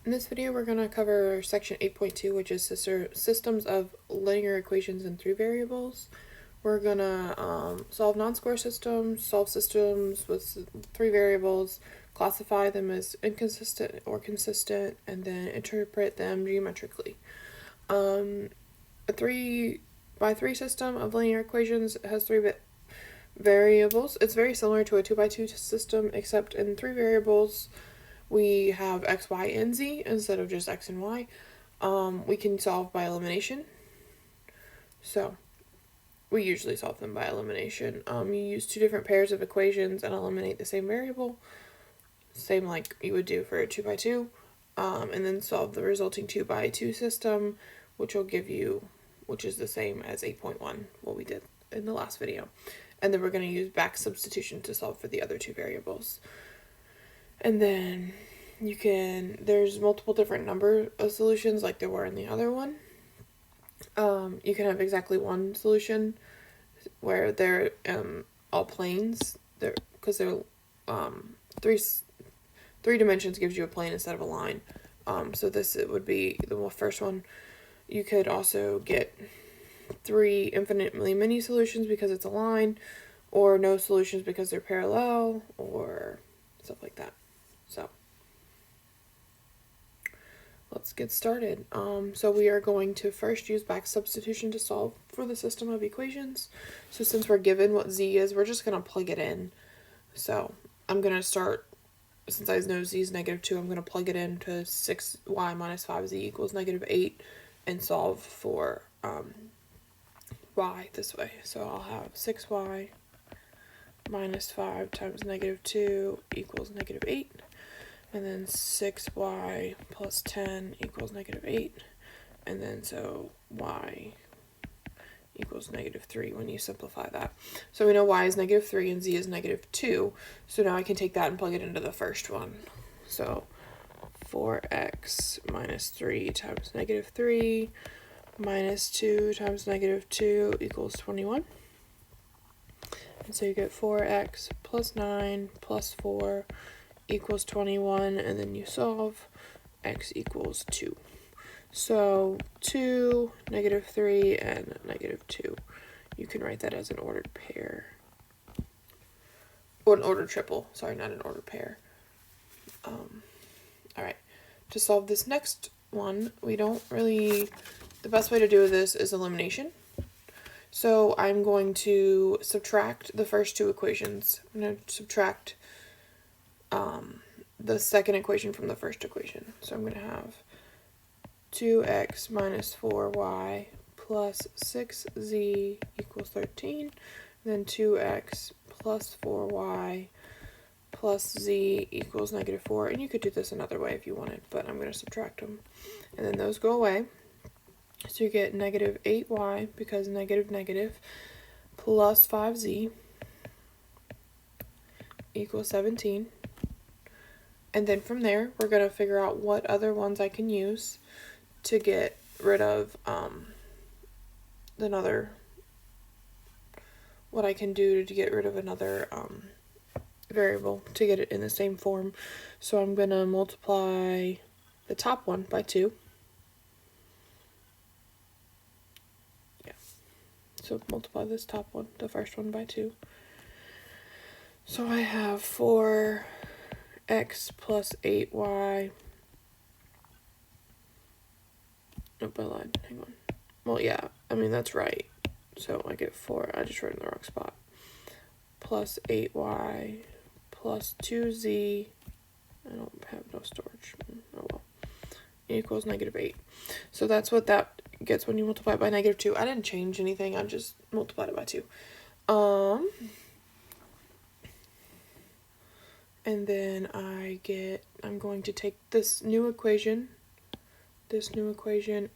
In this video, we're going to cover section 8.2, which is systems of linear equations in 3 variables. We're going to solve non-square systems, solve systems with 3 variables, classify them as inconsistent or consistent, and then interpret them geometrically. A 3 by 3 system of linear equations has 3 variables. It's very similar to a 2 by 2 system, except in 3 variables we have x, y, and z instead of just x and y. We can solve by elimination. So we usually solve them by elimination. You use 2 different pairs of equations and eliminate the same variable, same like you would do for a 2 by 2, and then solve the resulting 2 by 2 system, which will give you, which is the same as 8.1, what we did in the last video. And then we're going to use back substitution to solve for the other 2 variables. And then there's multiple different number of solutions like there were in the other one. You can have exactly one solution where they're all planes, because they're three dimensions gives you a plane instead of a line. So it would be the first one. You could also get 3 infinitely many solutions because it's a line, or no solutions because they're parallel, or stuff like that. So let's get started. So we are going to first use back substitution to solve for the system of equations. So since we're given what z is, we're just going to plug it in. So I'm going to start, since I know z is -2, I'm going to plug it into 6y minus 5z equals -8 and solve for y this way. So I'll have 6y minus 5 times -2 equals -8. And then 6y plus 10 equals -8. And then so y equals -3 when you simplify that. So we know y is -3 and z is -2. So now I can take that and plug it into the first one. So 4x minus 3 times -3 minus 2 times -2 equals 21. And so you get 4x plus 9 plus 4 equals 21, and then you solve, x equals 2. So 2, -3, and -2. You can write that as an ordered pair. Or an ordered triple. Sorry, not an ordered pair. Alright. To solve this next one, the best way to do this is elimination. So I'm going to subtract the first 2 equations. I'm going to subtract the second equation from the first equation. So I'm going to have 2x minus 4y plus 6z equals 13. Then 2x plus 4y plus z equals -4. And you could do this another way if you wanted, but I'm going to subtract them. And then those go away. So you get -8y because negative plus 5z equals 17. And then from there, we're going to figure out what other ones I can use to get rid of what I can do to get rid of another variable to get it in the same form. So I'm going to multiply the top one by 2. Yeah. So multiply this top one, the first one, by 2. So I have 4x plus 8y. Nope, I lied. Hang on. Well, yeah, I mean, that's right. So I get 4. I just wrote it in the wrong spot. Plus 8y plus 2z. I don't have no storage. Oh well. Equals -8. So that's what that gets when you multiply it by -2. I didn't change anything. I just multiplied it by 2. And then I'm going to take this new equation,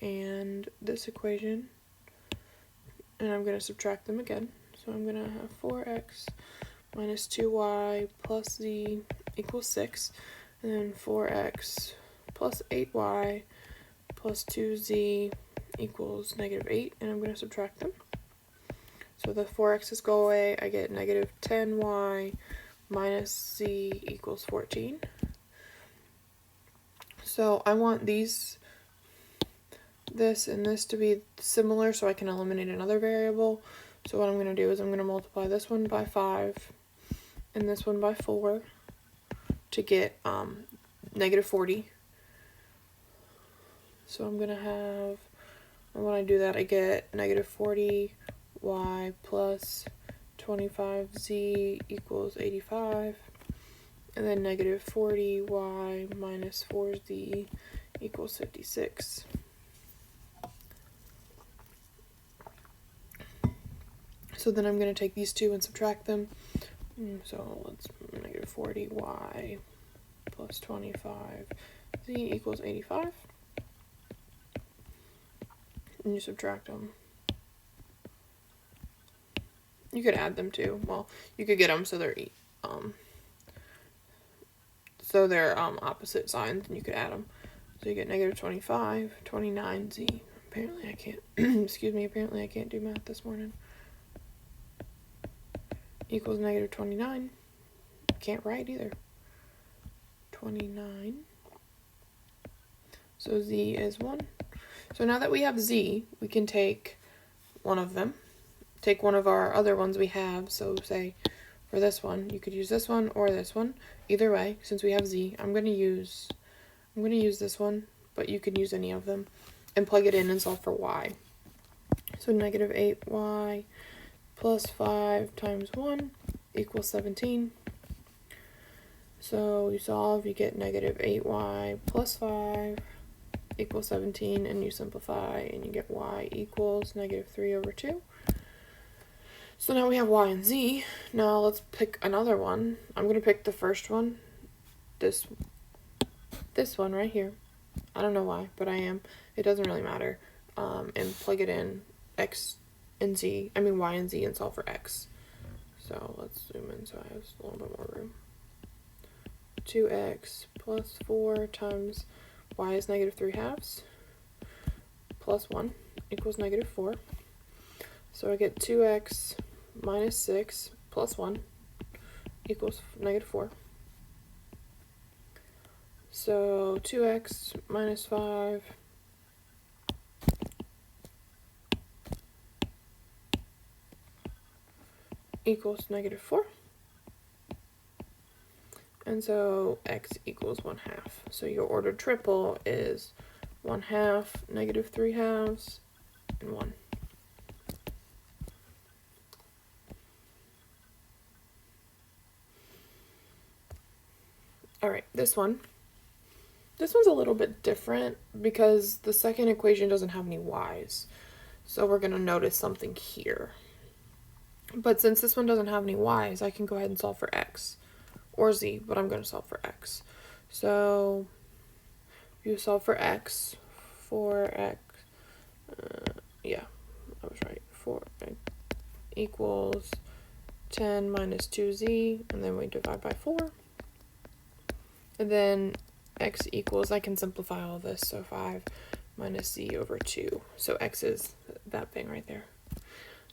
and this equation, and I'm going to subtract them again. So I'm going to have 4x minus 2y plus z equals 6, and then 4x plus 8y plus 2z equals -8, and I'm going to subtract them. So the 4x's go away. I get -10y minus z equals 14. So I want this and this to be similar so I can eliminate another variable. So what I'm going to do is I'm going to multiply this one by 5 and this one by 4 to get negative 40. So I'm going to have, and when I do that, I get negative 40y plus 25z equals 85. And then negative 40y minus 4z equals 56. So then I'm going to take these two and subtract them. So let's negative 40y plus 25z equals 85. And you subtract them. You could add them too. Well, you could get them so they're opposite signs, and you could add them. So you get negative 25, 29z. Apparently I can't, excuse me, apparently I can't do math this morning. Equals negative 29. Can't write either. 29. So z is 1. So now that we have z, we can take one of them. Take one of our other ones we have. So say for this one, you could use this one or this one. Either way, since we have z, I'm going to use this one, but you could use any of them and plug it in and solve for y. So negative 8y plus 5 times 1 equals 17. So you solve, you get negative 8y plus 5 equals 17, and you simplify and you get y equals negative 3 over 2. So now we have y and z. Now let's pick another one. I'm going to pick the first one, this one right here. I don't know why, but I am. It doesn't really matter. And plug it in y and z, and solve for x. So let's zoom in so I have a little bit more room. 2x plus 4 times y is negative 3 halves plus 1 equals negative 4. So I get 2x minus 6 plus 1 equals negative 4. So 2x minus 5 equals negative 4. And so x equals 1/2. So your ordered triple is 1/2, negative 3 halves, and 1. Alright, this one's a little bit different because the second equation doesn't have any y's. So we're going to notice something here. But since this one doesn't have any y's, I can go ahead and solve for x. Or z, but I'm going to solve for x. So you solve for x, 4x, yeah, I was right, 4x equals 10 minus 2z, and then we divide by 4. And then x equals, I can simplify all of this, so 5 minus z over 2. So x is that thing right there.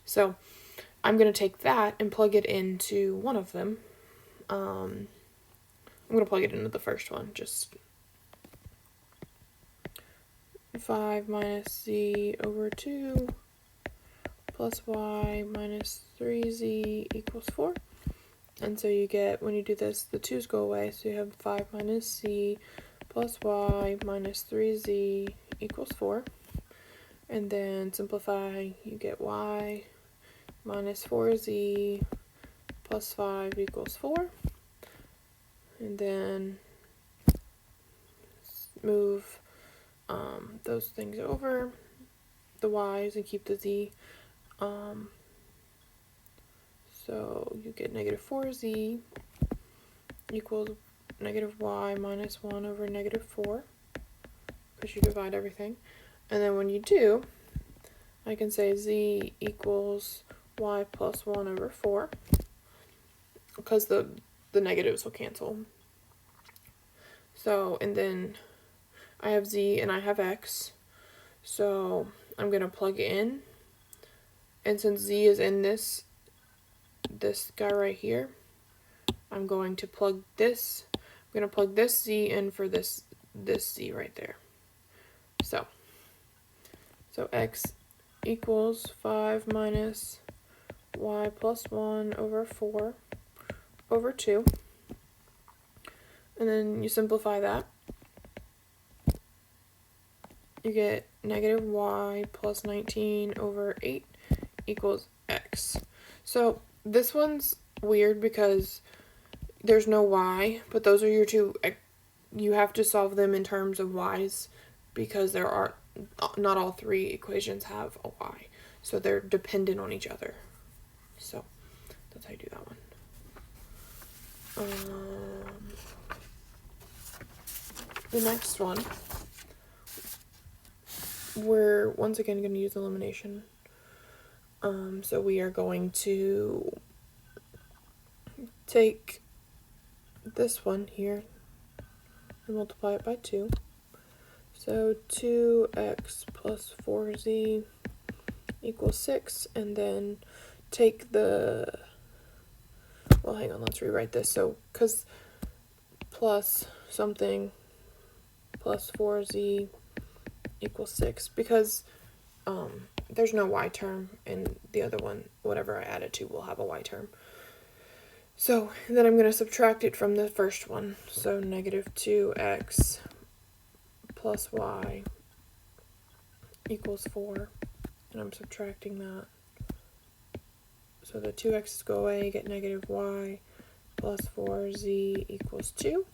So I'm going to take that and plug it into one of them. I'm going to plug it into the first one, just 5 minus z over 2 plus y minus 3z equals 4. And so you get, when you do this, the 2's go away, so you have 5 minus z plus y minus 3z equals 4. And then simplify, you get y minus 4z plus 5 equals 4. And then move those things over, the y's, and keep the z. So you get negative 4z equals negative y minus 1 over negative 4, because you divide everything. And then when you do, I can say z equals y plus 1 over 4, because the negatives will cancel. So, and then I have z and I have x, so I'm going to plug in, and since z is in this guy right here, I'm going to plug this z in for this this z right there. So x equals 5 minus y plus 1 over 4 over 2. And then you simplify that. You get negative y plus 19 over 8 equals x. So this one's weird because there's no y, but those are your two. You have to solve them in terms of y's because there are not all three equations have a y. So they're dependent on each other. So that's how you do that one. The next one, we're once again going to use elimination. So we are going to take this one here and multiply it by 2. So 2x plus 4z equals 6, and then take the, well, hang on, let's rewrite this. So, because plus something plus 4z equals 6, because there's no y term, and the other one, whatever I added to, will have a y term. So then I'm going to subtract it from the first one. So negative 2x plus y equals 4, and I'm subtracting that. So the 2x's go away, get negative y plus 4z equals 2,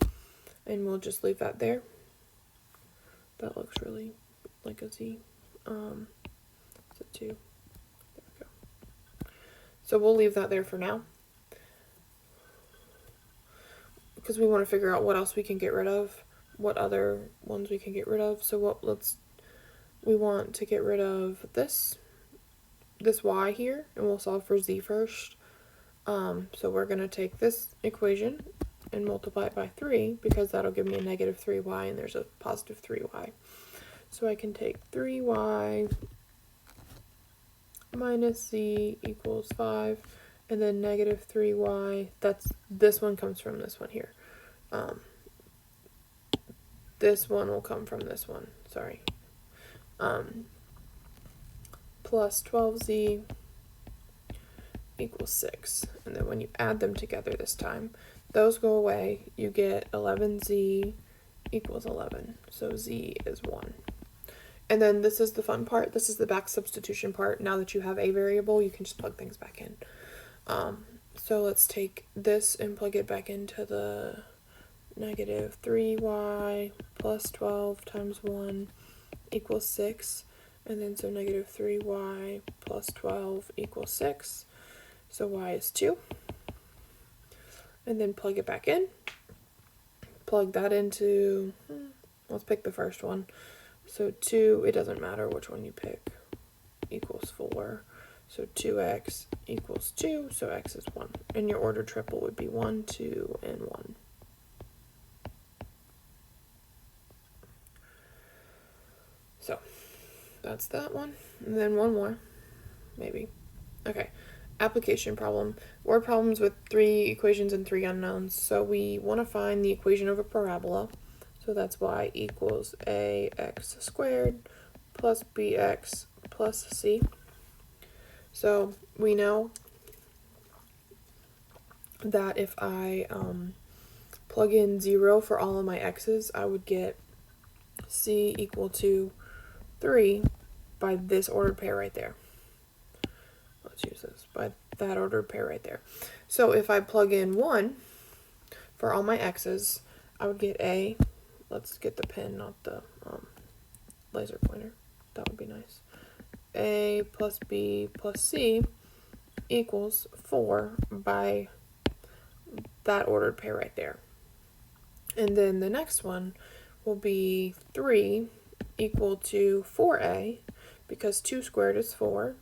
and we'll just leave that there. That looks really like a z. So 2. There we go. So we'll leave that there for now, because we want to figure out what else we can get rid of, what other ones we can get rid of. So we want to get rid of this y here, and we'll solve for z first. So we're going to take this equation and multiply it by 3, because that'll give me a negative 3y, and there's a positive 3y. So I can take 3y minus z equals 5, and then negative 3y, this one comes from this one here. This one will come from this one, sorry. Plus 12z equals 6. And then when you add them together this time, those go away. You get 11z equals 11. So z is 1. And then this is the fun part. This is the back substitution part. Now that you have a variable, you can just plug things back in. So let's take this and plug it back into the negative 3y plus 12 times 1 equals 6. And then so negative 3y plus 12 equals 6. So y is 2. And then plug it back in. Plug that into, let's pick the first one. So 2, it doesn't matter which one you pick, equals 4. So 2x equals 2, so x is 1. And your ordered triple would be 1, 2, and 1. So that's that one. And then one more, maybe. Okay, application problem. Word problems with 3 equations and 3 unknowns. So we want to find the equation of a parabola. So that's y equals ax squared plus bx plus c. So we know that if I plug in 0 for all of my x's, I would get c equal to 3 by this ordered pair right there. Let's use this, by that ordered pair right there. So if I plug in 1 for all my x's, I would get a, let's get the pen, not the laser pointer. That would be nice. A plus b plus c equals 4 by that ordered pair right there. And then the next one will be 3 equal to 4a, because 2 squared is 4,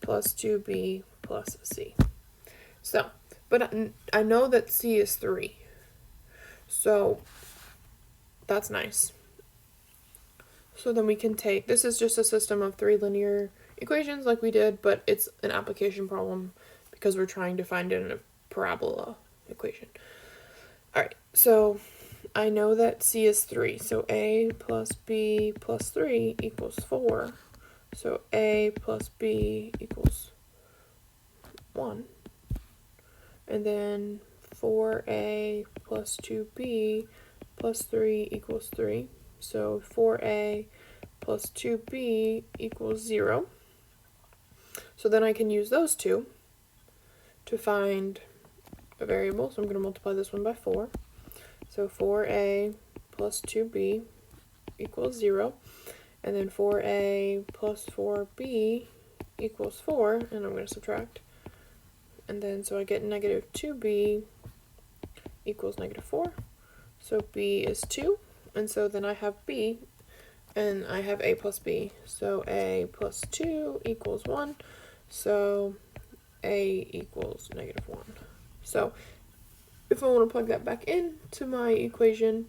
plus 2b plus c. So, but I know that c is 3. So that's nice. So then we can take, this is just a system of 3 linear equations like we did, but it's an application problem because we're trying to find it in a parabola equation. Alright, so I know that C is 3, so A plus B plus 3 equals 4. So A plus B equals 1. And then 4A plus 2B plus 3 equals 3. So 4A plus 2B equals 0. So then I can use those two to find a variable. So I'm going to multiply this one by 4. So 4A plus 2B equals 0. And then 4A plus 4B equals 4. And I'm going to subtract. And then so I get negative 2B equals negative 4. So B is 2. And so then I have B, and I have A plus B. So A plus 2 equals 1. So A equals negative 1. So if I want to plug that back into my equation,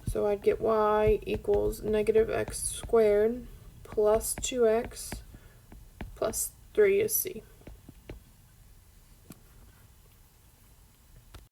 so I'd get y equals negative x squared plus 2x plus 3 is C.